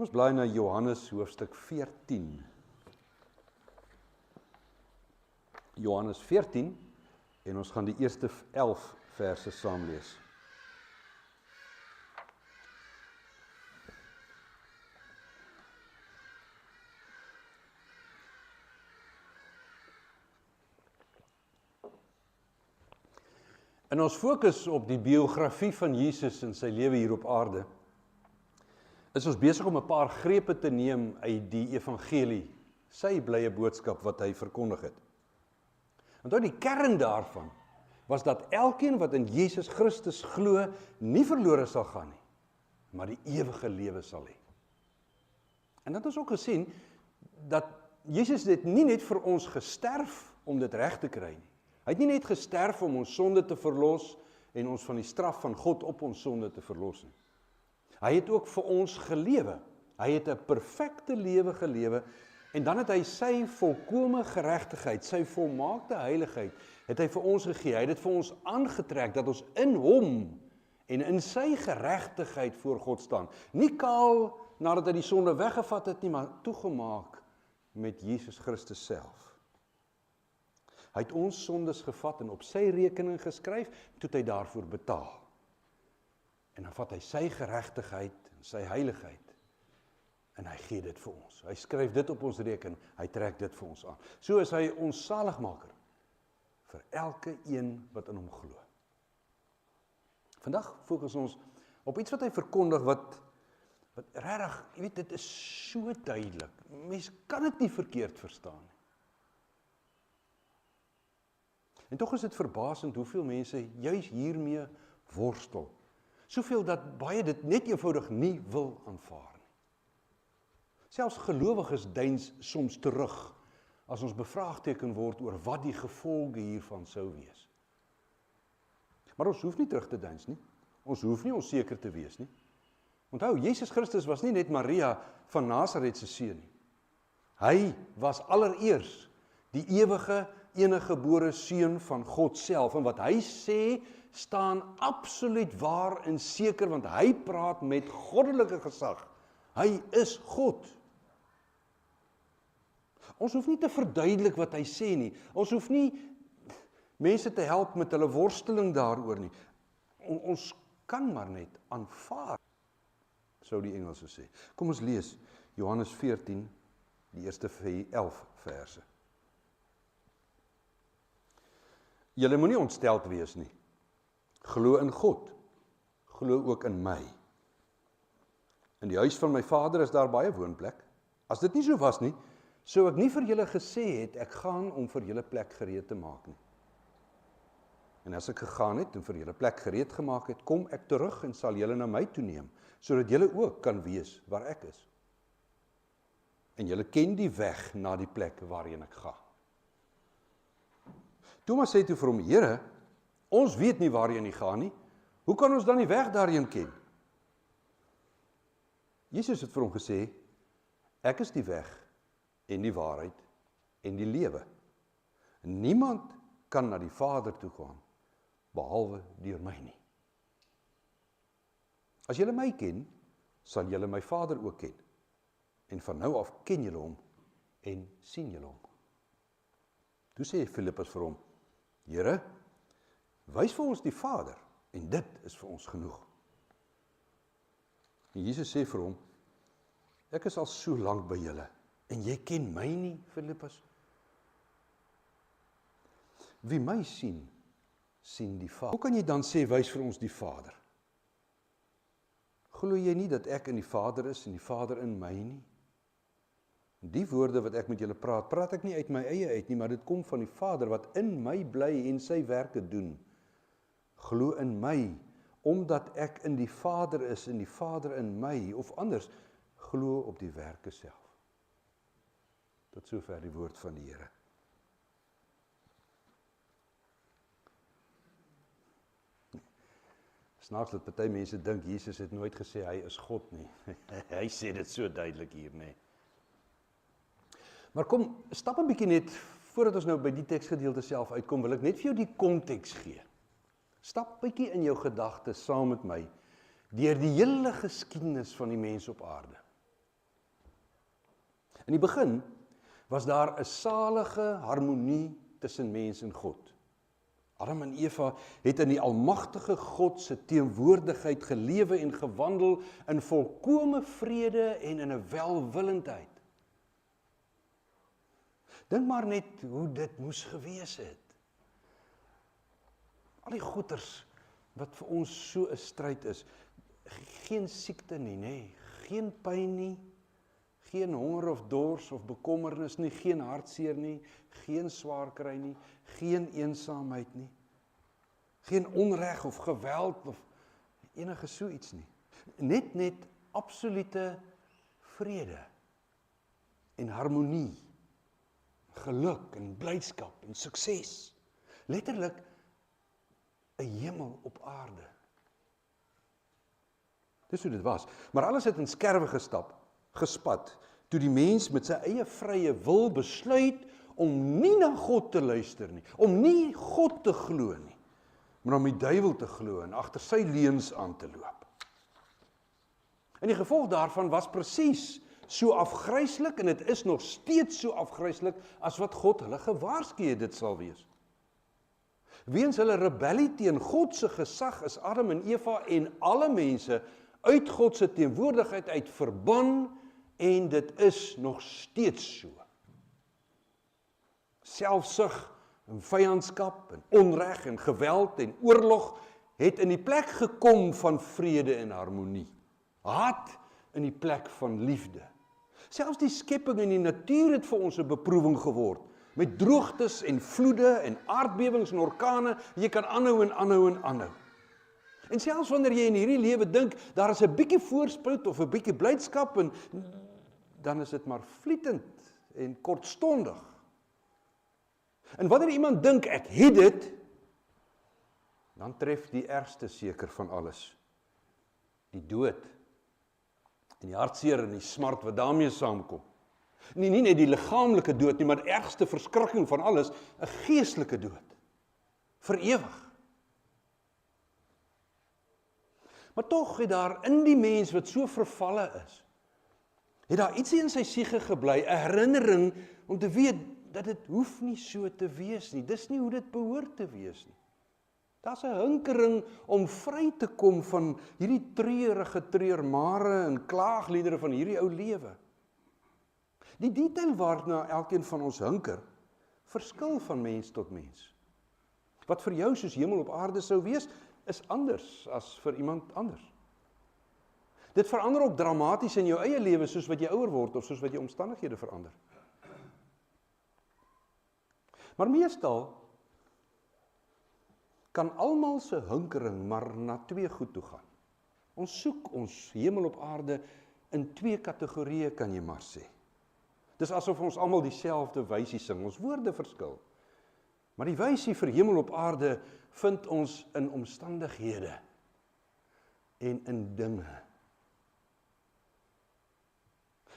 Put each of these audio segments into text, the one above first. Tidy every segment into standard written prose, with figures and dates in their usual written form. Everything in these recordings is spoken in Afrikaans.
Kom ons blaai na Johannes hoofstuk 14. Johannes 14 en ons gaan die eerste 11 verse saam lees. En ons fokus op die biografie van Jesus en sy lewe hier op aarde, is ons besig om 'n paar grepe te neem uit die evangelie, sy blye boodskap wat hy verkondig het. Onthou, die kern daarvan was dat elkeen wat in Jesus Christus glo, nie verlore sal gaan nie, maar die ewige lewe sal hê. En dat ons ook gesien, dat Jesus het nie net vir ons gesterf om dit reg te kry nie. Hy het nie net gesterf om ons sonde te verlos en ons van die straf van God op ons sonde te verlos nie. Hy het ook vir ons gelewe. Hy het 'n perfekte lewe gelewe en dan het hy sy volkome geregtigheid, sy volmaakte heiligheid, het hy vir ons gegee. Hy het dit vir ons aangetrek dat ons in hom en in sy geregtigheid voor God staan. Nie kaal nadat hy die sonde weggevat het nie, maar toegemaak met Jesus Christus self. Hy het ons sondes gevat en op sy rekening geskryf, toe het hy daarvoor betaal. En dan vat hy sy geregtigheid en sy heiligheid en hy gee dit vir ons. Hy skryf dit op ons rekening, hy trek dit vir ons aan. So is hy ons saligmaker vir elke een wat in hom glo. Vandag fokus ons op iets wat hy verkondig wat regtig, jy weet, dit is so duidelik. Mens kan dit nie verkeerd verstaan nie. En tog is dit verbasend hoeveel mense juis hiermee worstel. Soveel dat baie dit net eenvoudig nie wil aanvaar nie. Selfs gelowiges deins soms terug as ons bevraagteken word oor wat die gevolge hiervan sou wees. Maar ons hoef nie terug te deins nie. Ons hoef nie onseker te wees nie. Onthou, Jesus Christus was nie net Maria van Nasaret se seun nie. Hy was allereers die ewige, eniggebore seun van God self. En wat hy sê, staan absoluut waar en seker, want hy praat met goddelike gesag. Hy is God. Ons hoef nie te verduidelik wat hy sê nie. Ons hoef nie mense te help met hulle worsteling daaroor nie. Ons kan maar net aanvaar, sou die Engelse sê. Kom ons lees Johannes 14, die eerste 11 verse. Julle moenie ontsteld wees nie. Glo in God, glo ook in my. In die huis van my Vader is daar baie woonplek. As dit nie so was nie, sou ek nie vir julle gesê het, ek gaan om vir julle plek gereed te maak nie. En as ek gegaan het en vir julle plek gereed gemaak het, kom ek terug en sal julle na my toe neem, sodat julle ook kan weet waar ek is. En julle ken die weg na die plek waarheen ek ga. Thomas sê toe vir hom, Here, ons weet nie waarheen hy gaan nie. Hoe kan ons dan die weg daarheen ken? Jesus het vir hom gesê, ek is die weg en die waarheid en die lewe. Niemand kan na die Vader toe gaan, behalwe deur my nie. As julle my ken, sal julle my Vader ook ken. En van nou af ken julle hom en sien julle hom. Toe sê Filippus vir hom, Here, wys vir ons die Vader, en dit is vir ons genoeg. En Jesus sê vir hom, ek is al so lank by julle, en jy ken my nie, Filippus? Wie my sien, sien die Vader. Hoe kan jy dan sê, wys vir ons die Vader? Glo jy nie dat ek in die Vader is, en die Vader in my nie? Die woorde wat ek met julle praat, praat ek nie uit my eie uit nie, maar dit kom van die Vader wat in my bly en sy werke doen. Glo in my, omdat ek in die Vader is en die Vader in my, of anders, glo op die werke self. Tot sover die woord van die Here. Snaaks dat party mense dink, Jesus het nooit gesê, hy is God nie. Hy sê dit so duidelik hier, nee. Maar kom, stap 'n bietjie net, voordat ons nou by die teksgedeelte self uitkom, wil ek net vir jou die konteks gee. Stap 'n bietjie in jou gedagtes saam met my, deur die hele geskiedenis van die mens op aarde. In die begin was daar 'n salige harmonie tussen mens en God. Adam en Eva het in die almagtige God se teenwoordigheid gelewe en gewandel in volkome vrede en in 'n welwillendheid. Dink maar net hoe dit moes gewees het. Al die goeters wat vir ons so 'n stryd is, geen siekte nie, nê, geen pyn nie, geen honger of dors of bekommernis nie, geen hartseer nie, geen swaar kry nie, geen eensaamheid nie, geen onreg of geweld of enige so iets nie. Net absolute vrede en harmonie, geluk en blydskap en sukses. Letterlik 'n hemel op aarde. Dis hoe dit was. Maar alles het in skerwe gespat, toe die mens met sy eie vrye wil besluit om nie na God te luister nie, om nie God te glo nie, maar om die duiwel te glo en agter sy leuns aan te loop. En die gevolg daarvan was presies so afgryslik, en dit is nog steeds so afgryslik, as wat God hulle gewaarsku het dit sal wees. Weens hulle rebellie teen God se gesag is Adam en Eva en alle mense uit God se teenwoordigheid uit verban, en dit is nog steeds so. Selfsug en vyandskap en onreg en geweld en oorlog het in die plek gekom van vrede en harmonie. Haat in die plek van liefde. Selfs die skepping en die natuur het vir ons 'n beproewing geword, met droogtes en vloede en aardbewings en orkane. Jy kan aanhou en aanhou en aanhou. En selfs wanneer jy in hierdie lewe dink, daar is 'n bietjie voorspoed of 'n bietjie blydskap, en dan is dit maar vlietend en kortstondig. En wanneer iemand dink, ek het dit, dan tref die ergste seker van alles, die dood, en die hartseer en die smart wat daarmee saamkom. Nie net die liggaamlike dood nie, maar die ergste verskrikking van alles, 'n geestelike dood, vir ewig. Maar tog het daar in die mens wat so vervalle is, het daar ietsie in sy siege gebly, 'n herinnering om te weet dat dit hoef nie so te wees nie. Dis nie hoe dit behoort te wees nie. Daar's 'n hinkering om vry te kom van hierdie treurige treurmare en klaagliedere van hierdie ou lewe. Die detail waarna elkeen van ons hinker, verskil van mens tot mens. Wat vir jou soos hemel op aarde sou wees, is anders as vir iemand anders. Dit verander ook dramaties in jou eie lewe soos wat jy ouer word of soos wat jou omstandighede verander. Maar meestal kan almal se hinkering maar na twee goed toe gaan. Ons soek ons hemel op aarde in twee kategorieë, kan jy maar sê. Dis asof ons almal dieselfde wysie sing, ons woorde verskil. Maar die wysie vir hemel op aarde vind ons in omstandighede en in dinge.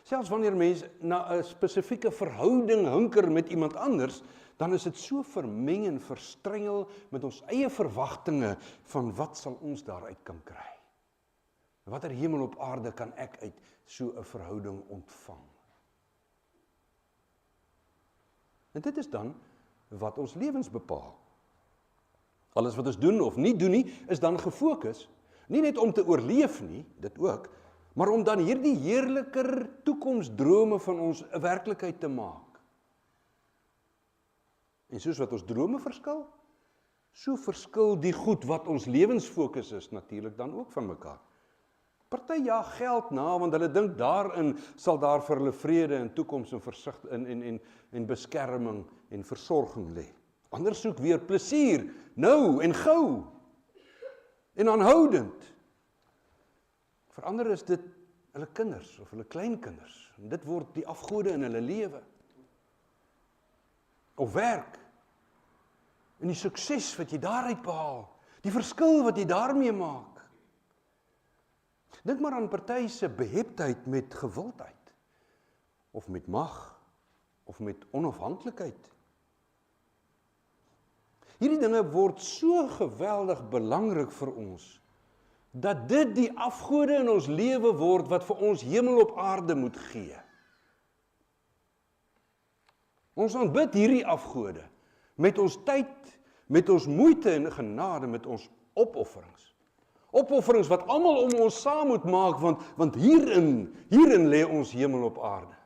Selfs wanneer mense na 'n spesifieke verhouding hinker met iemand anders, dan is dit so vermeng en verstrengel met ons eie verwagtinge van wat sal ons daaruit kan kry. Watter hemel op aarde kan ek uit so 'n verhouding ontvang? En dit is dan wat ons lewens bepaal. Alles wat ons doen of nie doen nie, is dan gefokus, nie net om te oorleef nie, dit ook, maar om dan hierdie heerliker toekomsdrome van ons 'n werklikheid te maak. En soos wat ons drome verskil, so verskil die goed wat ons lewensfokus is natuurlik dan ook van mekaar. Party jaag geld na, want hulle dink daarin sal daar vir hulle vrede en toekoms en versigtig en beskerming en versorging lê. Ander soek weer plesier, nou en gou en aanhoudend. Vir ander is dit hulle kinders of hulle kleinkinders, en dit word die afgode in hulle lewe. Of werk, en die sukses wat jy daaruit behaal, die verskil wat jy daarmee maak. Dink maar aan party se beheptheid met gewildheid, of met mag, of met onafhanklikheid. Hierdie dinge word so geweldig belangrik vir ons, dat dit die afgode in ons lewe word wat vir ons hemel op aarde moet gee. Ons aanbid hierdie afgode met ons tyd, met ons moeite en genade, met ons opofferings. Opofferings wat almal om ons saam moet maak, want hierin lê ons hemel op aarde.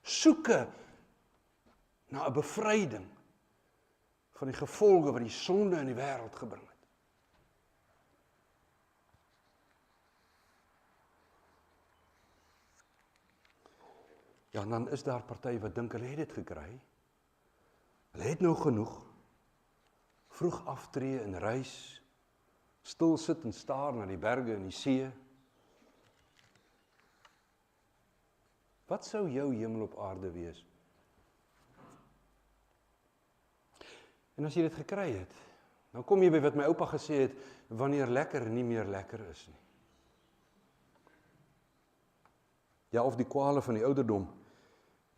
Soeke na 'n bevryding van die gevolge wat die sonde in die wêreld gebring het. Ja, en dan is daar party wat dink hulle het dit gekry. Hulle het nou genoeg. Vroeg aftree en reis, stil sit en staar na die berge en die see. Wat sou jou hemel op aarde wees? En as jy dit gekry het, dan kom jy by wat my oupa gesê het, wanneer lekker nie meer lekker is nie. Ja, of die kwale van die ouderdom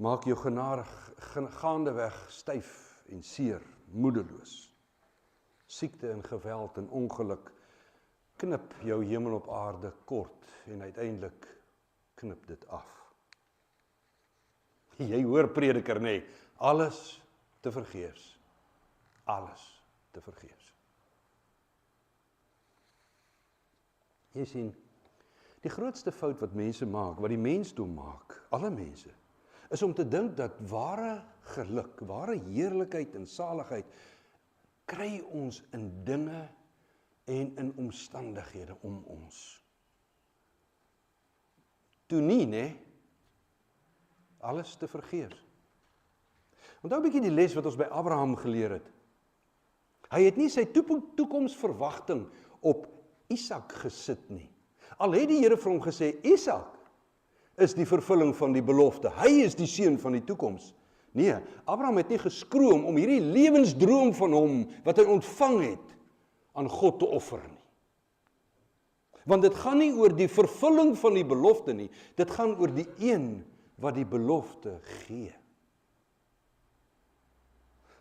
maak jou gaandeweg styf en seer, moedeloos. Siekte en geweld en ongeluk knip jou hemel op aarde kort en uiteindelik knip dit af. Jy hoor prediker, nee, alles te vergeefs. Alles te vergeefs. Jy sien, die grootste fout wat mense maak, wat die mensdom maak, alle mense, is om te dink dat ware geluk, ware heerlikheid en saligheid kry ons in dinge en in omstandighede om ons. Toe nie, nee, alles te vergeefs. Onthou 'n bietjie die les wat ons by Abraham geleer het. Hy het nie sy toekomsverwagting op Isak gesit nie. Al het die Here vir hom gesê, Isak is die vervulling van die belofte. Hy is die seun van die toekoms. Nee, Abraham het nie geskroom om hierdie lewensdroom van hom, wat hy ontvang het, aan God te offer nie. Want dit gaan nie oor die vervulling van die belofte nie, dit gaan oor die een wat die belofte gee.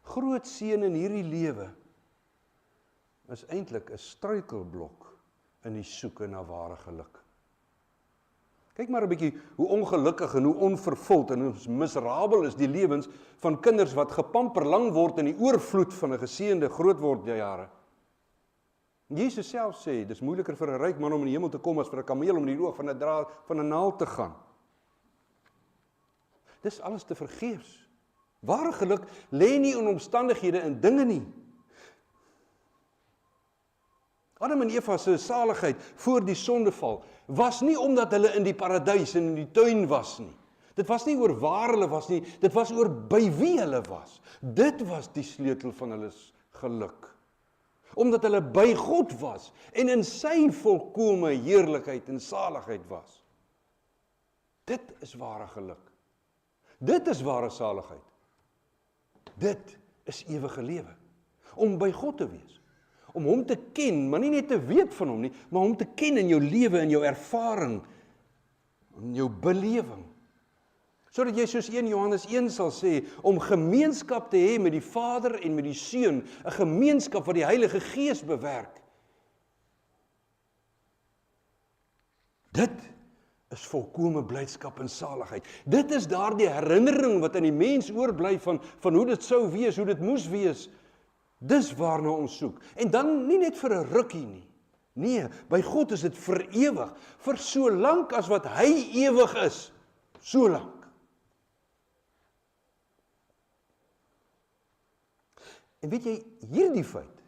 Groot seën in hierdie lewe is eintlik 'n struikelblok in die soeke na ware geluk. Kyk maar 'n bietjie hoe ongelukkig en hoe onvervuld en hoe miserabel is die lewens van kinders wat gepamperlang word in die oorvloed van 'n geseënde grootwordjare. Jesus self sê, dis moeiliker vir 'n ryk man om in die hemel te kom as vir 'n kameel om in die oog van 'n draad van 'n naald te gaan. Dis alles te vergeefs. Ware geluk lê nie in omstandighede en dinge nie. Adam en Eva se saligheid voor die sondeval was nie omdat hulle in die paradys en in die tuin was nie. Dit was nie oor waar hulle was nie, dit was oor by wie hulle was. Dit was die sleutel van hulle geluk. Omdat hulle by God was en in sy volkome heerlikheid en saligheid was. Dit is ware geluk. Dit is ware saligheid. Dit is ewige lewe. Om by God te wees. Om hom te ken, maar nie net te weet van hom nie, maar hom te ken in jou lewe, in jou ervaring, in jou belewing. Sodat jy soos 1 Johannes 1 sal sê, om gemeenskap te hê met die Vader en met die Seun, 'n gemeenskap wat die Heilige Gees bewerk. Dit is volkome blydskap en saligheid. Dit is daardie herinnering wat in die mens oorbly van hoe dit sou wees, hoe dit moes wees. Dis waarna ons soek. En dan nie net vir 'n rukkie nie. Nee, by God is dit vir ewig. Vir so lank as wat hy ewig is. So lank. En weet jy, hierdie feit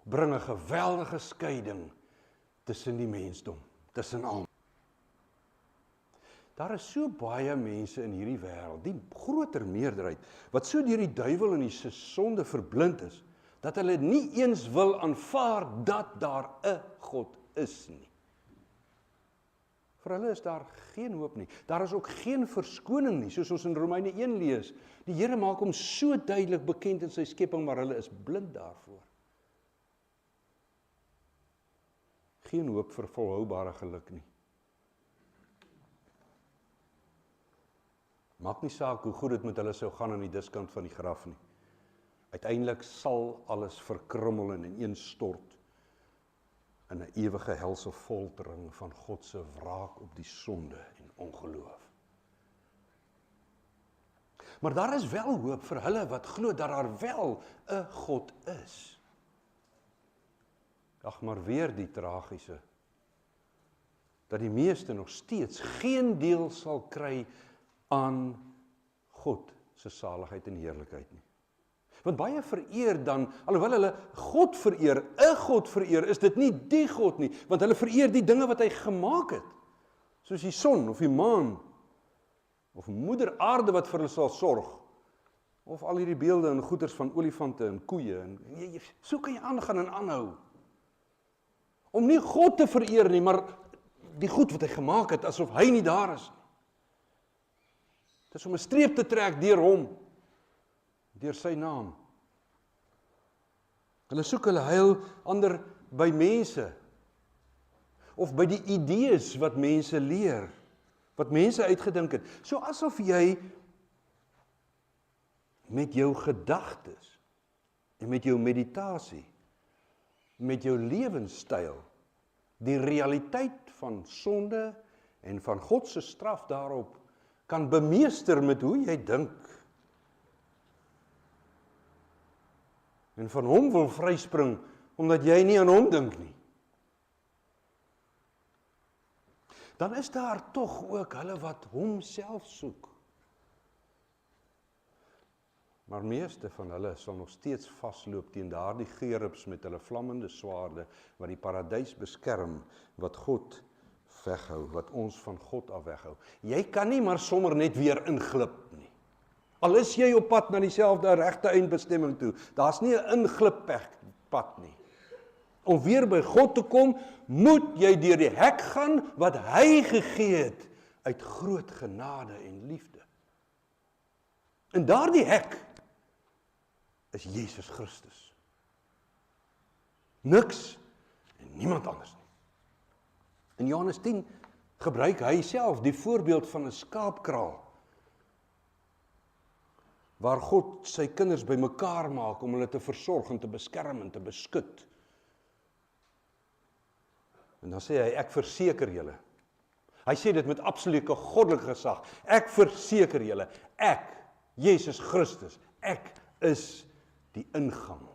bring 'n geweldige skeiding tussen die mensdom, tussen almal. Daar is so baie mense in hierdie wêreld, die groter meerderheid, wat so deur die duiwel en die sonde verblind is, dat hulle nie eens wil aanvaar dat daar 'n God is nie. Vir hulle is daar geen hoop nie. Daar is ook geen verskoning nie, soos ons in Romeine 1 lees. Die Here maak hom so duidelik bekend in sy skepping, maar hulle is blind daarvoor. Geen hoop vir volhoubare geluk nie. Maak nie saak hoe goed dit met hulle sou gaan aan die diskant van die graf nie. Uiteindelik sal alles verkrummel en ineenstort in 'n ewige helse foltering van God se wraak op die sonde en ongeloof. Maar daar is wel hoop vir hulle wat glo dat daar wel 'n God is. Ag, maar weer die tragiese, dat die meeste nog steeds geen deel sal kry aan God se saligheid en heerlikheid nie. Want baie vereer dan, alhoewel hulle God vereer, 'n God vereer, is dit nie die God nie, want hulle vereer die dinge wat hy gemaak het, soos die son of die maan, of moeder aarde wat vir hulle sal sorg, of al hierdie beelde en goeders van olifante en koeie, en so kan jy aangaan en aanhou. Om nie God te vereer nie, maar die goed wat hy gemaak het, asof hy nie daar is nie. Dit is om 'n streep te trek deur hom, deur sy naam. Hulle soek hulle heil ander by mense, of by die idees wat mense leer, wat mense uitgedink het. So asof jy met jou gedagtes, en met jou meditasie, met jou lewenstyl, die realiteit van sonde, en van God se straf daarop, kan bemeester met hoe jy dink, en van hom wil vryspring, omdat jy nie aan hom dink nie. Dan is daar tog ook hulle wat homself soek. Maar meeste van hulle sal nog steeds vasloop teen daardie gerubs met hulle vlammende swaarde, wat die paradys beskerm, wat God weghou, wat ons van God af weghou. Jy kan nie maar sommer net weer inglip nie. Al is jy op pad na dieselfde regte eindbestemming toe, daar's nie 'n inglippad nie. Om weer by God te kom, moet jy deur die hek gaan wat hy gegee het uit groot genade en liefde. En daardie hek is Jesus Christus. Niks en niemand anders nie. In Johannes 10 gebruik hy self die voorbeeld van 'n skaapkraal, waar God sy kinders bymekaar maak om hulle te versorg en te beskerm en te beskud. En dan sê hy, ek verseker julle. Hy sê dit met absolute goddelike gesag. Ek verseker julle, ek, Jesus Christus, ek is die ingang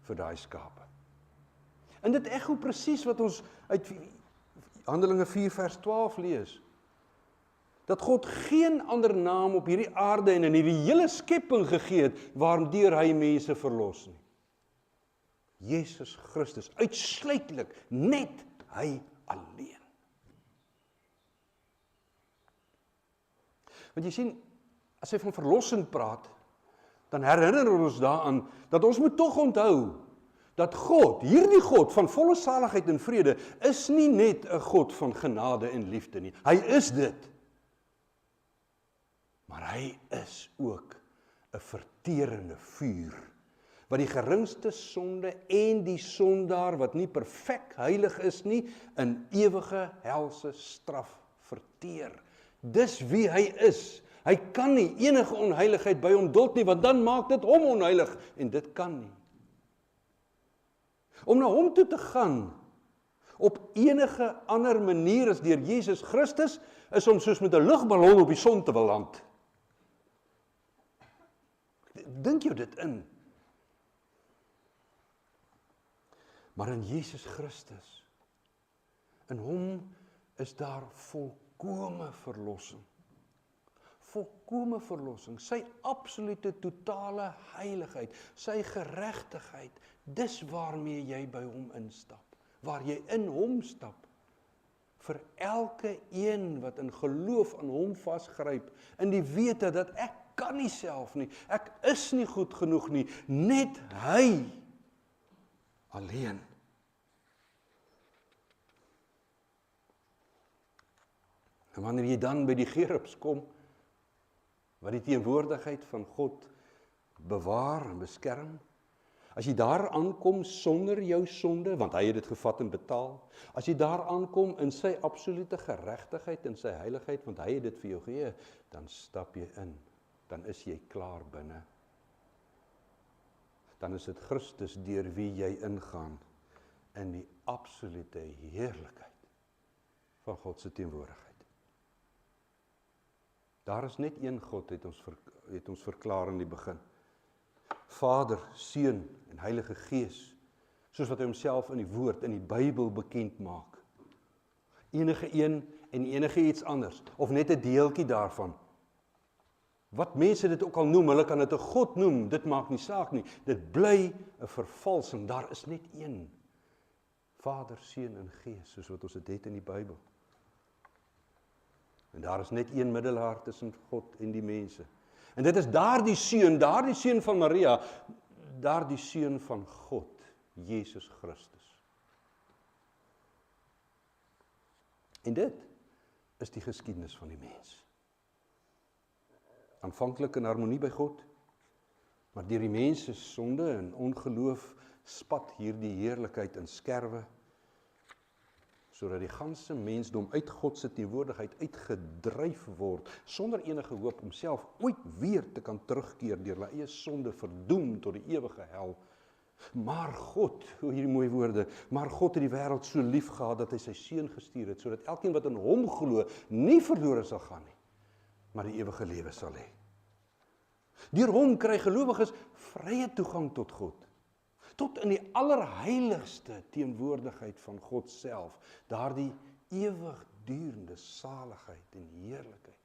vir daai skape. En dit ekho presies wat ons uit Handelinge 4 vers 12 lees. Dat God geen ander naam op hierdie aarde en in hierdie hele skepping gegee het, waardeur hy mense verlos nie. Jesus Christus, uitsluitlik, net hy alleen. Want jy sien, as hy van verlossing praat, dan herinner ons daaraan, dat ons moet tog onthou, dat God, hierdie God van volle saligheid en vrede, is nie net 'n God van genade en liefde nie. Hy is dit. Maar hy is ook 'n verterende vuur, wat die geringste sonde en die sondaar, wat nie perfek heilig is nie, in ewige helse straf verteer. Dis wie hy is. Hy kan nie enige onheiligheid by hom duld nie, want dan maak dit hom onheilig, en dit kan nie. Om na hom toe te gaan, op enige ander manier as deur Jesus Christus, is om soos met 'n lugballon op die son te wil land. Dink jou dit in. Maar in Jesus Christus, in hom is daar volkome verlossing. Volkome verlossing, sy absolute totale heiligheid, sy geregtigheid, dis waarmee jy by hom instap, waar jy in hom stap, vir elke een wat in geloof aan hom vasgryp, in die wete dat ek kan nie self nie, ek is nie goed genoeg nie, net hy alleen. En wanneer jy dan by die gerubs kom, wat die teenwoordigheid van God bewaar en beskerm, as jy daar aankom sonder jou sonde, want hy het dit gevat en betaal, as jy daar aankom in sy absolute geregtigheid en sy heiligheid, want hy het dit vir jou gegee, dan stap jy in, dan is jy klaar binne. Dan is dit Christus deur wie jy ingaan in die absolute heerlikheid van God se teenwoordigheid. Daar is net een God, het ons verklaar in die begin. Vader, Seun en Heilige Gees, soos wat hy homself in die woord, in die Bybel bekend maak. Enige een en enige iets anders, of net 'n deeltjie daarvan. Wat mense dit ook al noem, hulle kan dit 'n God noem, dit maak nie saak nie. Dit bly 'n vervalsing, daar is net een. Vader, Seun en Gees, soos wat ons dit het in die Bybel. En daar is net een middelaar tussen God en die mense. En dit is daardie seun van Maria, daardie seun van God, Jesus Christus. En dit is die geskiedenis van die mens. Aanvanklik in harmonie by God, maar deur die mens se sonde en ongeloof spat hierdie heerlikheid in skerwe, sodat die ganse mensdom uit God se teenwoordigheid uitgedryf word, sonder enige hoop om self ooit weer te kan terugkeer deur hulle eie sonde verdoem tot die ewige hel. Maar God, hoe hierdie mooi woorde, maar God het die wêreld so lief gehad dat hy sy seun gestuur het, sodat elkeen wat in hom glo, nie verlore sal gaan nie, maar die ewige lewe sal hê. Deur hom kry gelowiges vrye toegang tot God, tot in die allerheiligste teenwoordigheid van God self, daardie ewigdurende saligheid en heerlikheid.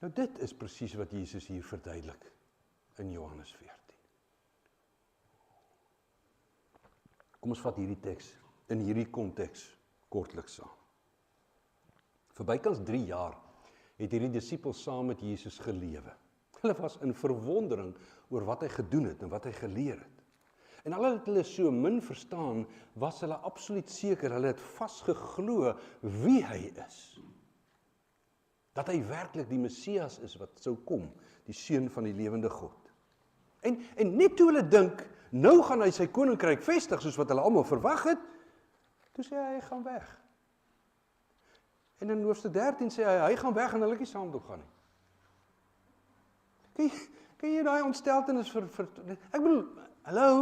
Nou dit is presies wat Jesus hier verduidelik in Johannes 14. Kom ons vat hierdie teks in hierdie konteks kortliks saam. Vir bykans 3 jaar het hierdie disippels saam met Jesus gelewe. Hulle was in verwondering oor wat hy gedoen het en wat hy geleer het. En alhoewel hulle so min verstaan, was hulle absoluut seker, hulle het vasgeglo wie hy is. Dat hy werklik die Messias is wat sou kom, die seun van die lewende God. En net toe hulle dink, nou gaan hy sy koninkryk vestig, soos wat hulle almal verwag het, toe sê hy gaan weg. En in hoofstuk 13 sê hy gaan weg en hulle het nie saam toe gaan nie. Kan jy daai ontsteltenis ek bedoel, hallo?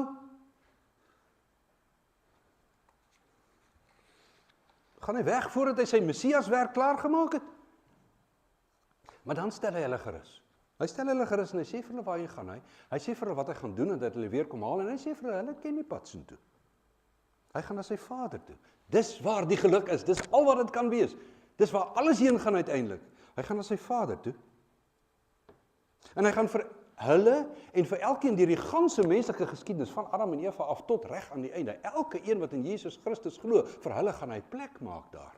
Gaan hy weg voordat hy sy Messias werk klaar gemaak het? Maar dan stel hy hulle gerus. Hy stel hulle gerus en hy sê vir hulle waarheen gaan hy. Hy sê vir hulle wat hy gaan doen en dat hulle weer kom haal en hy sê vir hulle ken nie pad soontoe. Hy gaan na sy Vader toe. Dis waar die geluk is. Dis al wat dit kan wees. Dis waar alles heen gaan uiteindelik. Hy gaan na sy Vader toe. En hy gaan vir hulle en vir elkeen deur die ganse menslike geskiedenis van Adam en Eva af tot reg aan die einde. Elke een wat in Jesus Christus glo, vir hulle gaan hy plek maak daar.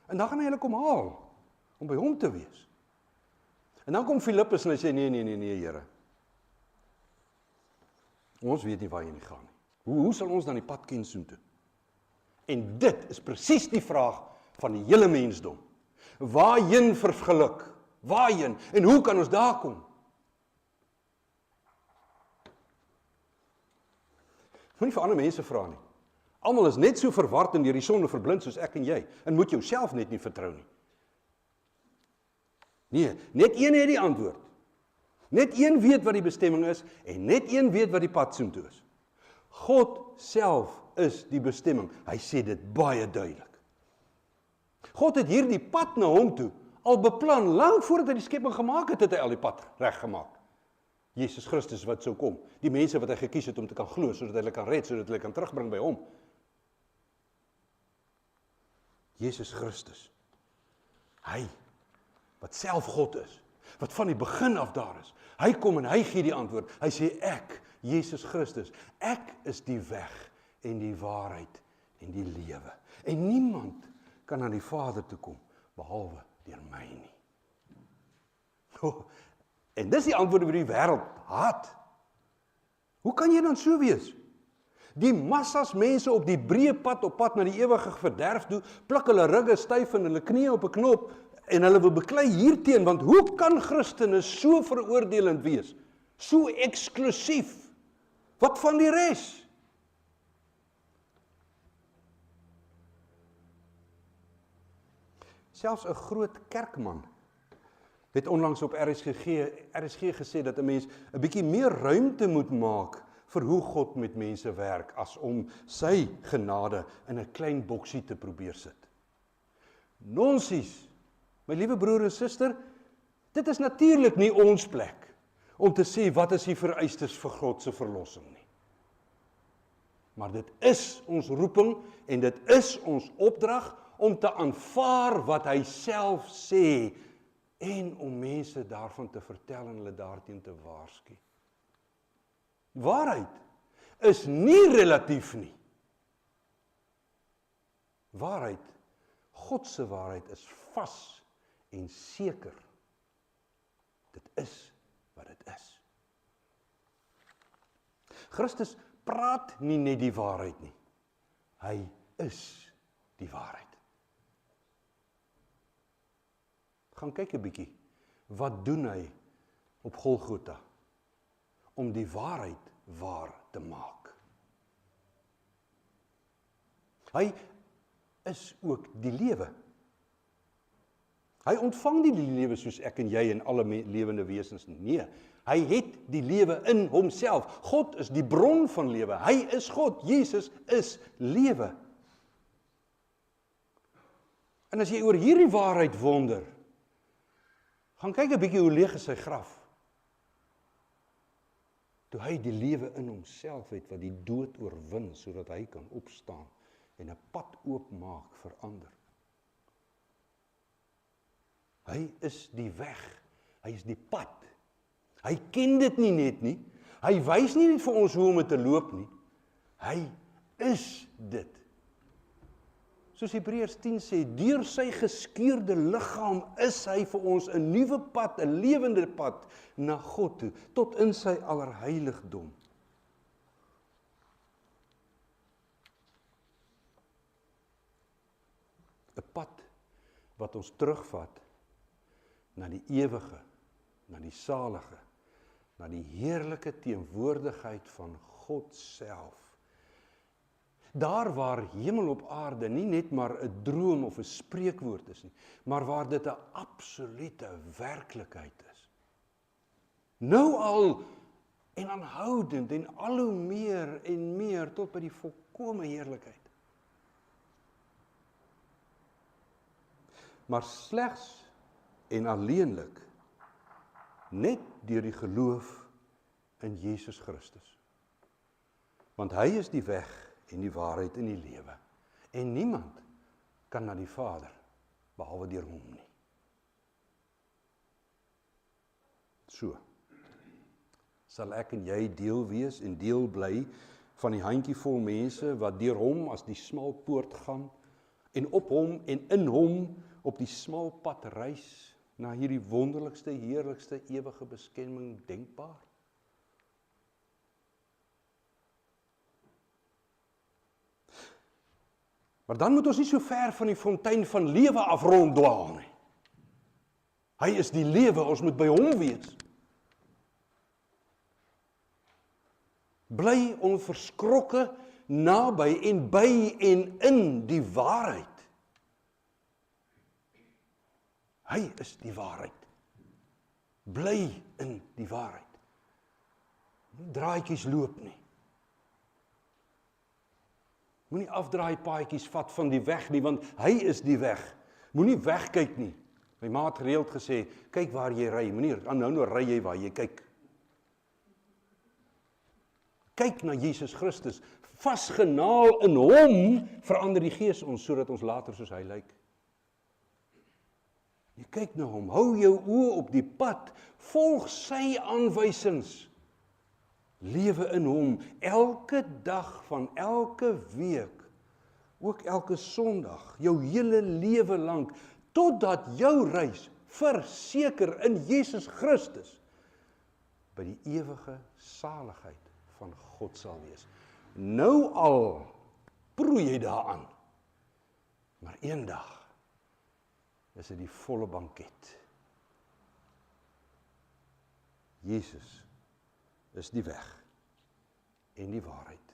En dan gaan hy hulle kom haal om by hom te wees. En dan kom Filippus en hy sê, nee, Here. Ons weet nie waar jy nie gaan nie. Hoe sal ons dan die pad ken soontoe? En dit is presies die vraag van die hele mensdom. Waarheen vir geluk? Waarheen? En hoe kan ons daar kom? Moenie vir ander mense vra nie. Almal is net so verward en deur die sonde verblind soos ek en jy. En moet jouself net nie vertrou nie. Nee, net een het die antwoord. Net een weet wat die bestemming is en net een weet wat die pad soontoe is. God self is die bestemming. Hy sê dit baie duidelik. God het hierdie pad na hom toe al beplan, lank voordat hy die skepping gemaak het, het hy al die pad reggemaak. Jesus Christus wat sou kom, die mense wat hy gekies het om te kan glo, sodat hulle kan red, sodat hulle kan terugbring by hom. Jesus Christus, hy wat self God is, wat van die begin af daar is, hy kom en hy gee die antwoord, hy sê ek, Jesus Christus, ek is die weg en die waarheid en die lewe, en niemand kan aan die Vader toe kom, behalwe deur my nie. En dis die antwoord oor die wêreld haat. Hoe kan jy dan so wees? Die massas mense op die breë pad, op pad na die ewige verderf toe, pluk hulle rugge styf en hulle knieë op 'n knop, en hulle wil beklei hierteen, want hoe kan Christene so veroordelend wees? So eksklusief? Wat van die res? Selfs 'n groot kerkman het onlangs op RSG gesê dat 'n mens 'n bietjie meer ruimte moet maak vir hoe God met mense werk, as om sy genade in 'n klein boksie te probeer sit. Nonsies. My liewe broer en suster, dit is natuurlik nie ons plek om te sê wat is die vereistes vir God se verlossing nie. Maar dit is ons roeping en dit is ons opdrag om te aanvaar wat hy self sê en om mense daarvan te vertel en hulle daarteen te waarsku. Waarheid is nie relatief nie. Waarheid, God se waarheid is vas en seker. Dit is wat dit is. Christus praat nie net die waarheid nie. Hy is die waarheid. Gaan kyk 'n bietjie, wat doen hy op Golgotha om die waarheid waar te maak? Hy is ook die lewe. Hy ontvang nie die lewe soos ek en jy en alle lewende wesens nie. Nee, hy het die lewe in homself. God is die bron van lewe. Hy is God. Jesus is lewe. En as jy oor hierdie waarheid wonder, gaan kyk 'n bietjie hoe leeg is sy graf. Toe hy die lewe in homself het wat die dood oorwin sodat hy kan opstaan en 'n pad oopmaak vir ander. Hy is die weg. Hy is die pad. Hy ken dit nie net nie. Hy wys nie net vir ons hoe om dit te loop nie. Hy is dit. Soos Hebreërs 10 sê, deur sy geskeurde liggaam is hy vir ons 'n nuwe pad, 'n lewende pad na God toe, tot in sy allerheiligdom. ‘n Pad wat ons terugvat na die ewige, na die salige, na die heerlike teenwoordigheid van God self. Daar waar hemel op aarde nie net maar 'n droom of 'n spreekwoord is nie, maar waar dit 'n absolute werklikheid is. Nou al en aanhoudend en al hoe meer en meer tot by die volkomme heerlikheid. Maar slegs en alleenlik net deur die geloof in Jesus Christus. Want hy is die weg en die waarheid en die lewe. En niemand kan na die Vader behalwe deur hom nie. So sal ek en jy deel wees en deel bly van die handjievol mense wat deur hom as die smal poort gaan en op hom en in hom op die smal pad reis na hierdie wonderlikste, heerlikste, ewige bestemming denkbaar. Maar dan moet ons nie so ver van die fontein van lewe af ronddwaal nie. Hy is die lewe, ons moet by hom wees. Bly onverskrokke naby en by en in die waarheid. Hy is die waarheid. Bly in die waarheid. Nie draadjies loop nie. Moenie afdraai paadjies vat van die weg nie, want hy is die weg. Moenie wegkyk nie. My ma het gereeld gesê, kyk waar jy ry, moenie nou ry jy waar jy kyk. Kyk na Jesus Christus, vasgenaal in hom, verander die Gees ons, sodat ons later soos hy lyk. Jy kyk na hom, hou jou oë op die pad, volg sy aanwysings. Lewe in hom, elke dag van elke week, ook elke Sondag, jou hele lewe lank, totdat jou reis verseker in Jesus Christus by die ewige saligheid van God sal wees. Nou al proe jy daaraan, maar eendag is dit die volle banket. Jesus is die weg en die waarheid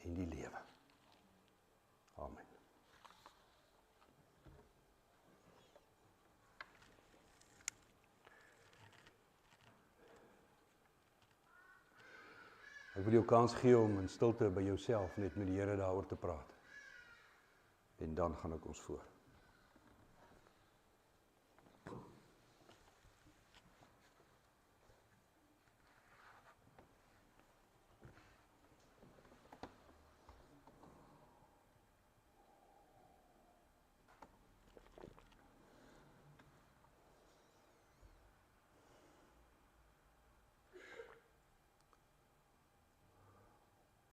en die lewe. Amen. Ek wil jou kans gee om in stilte by jouself net met die Here daaroor te praat. En dan gaan ek ons voor.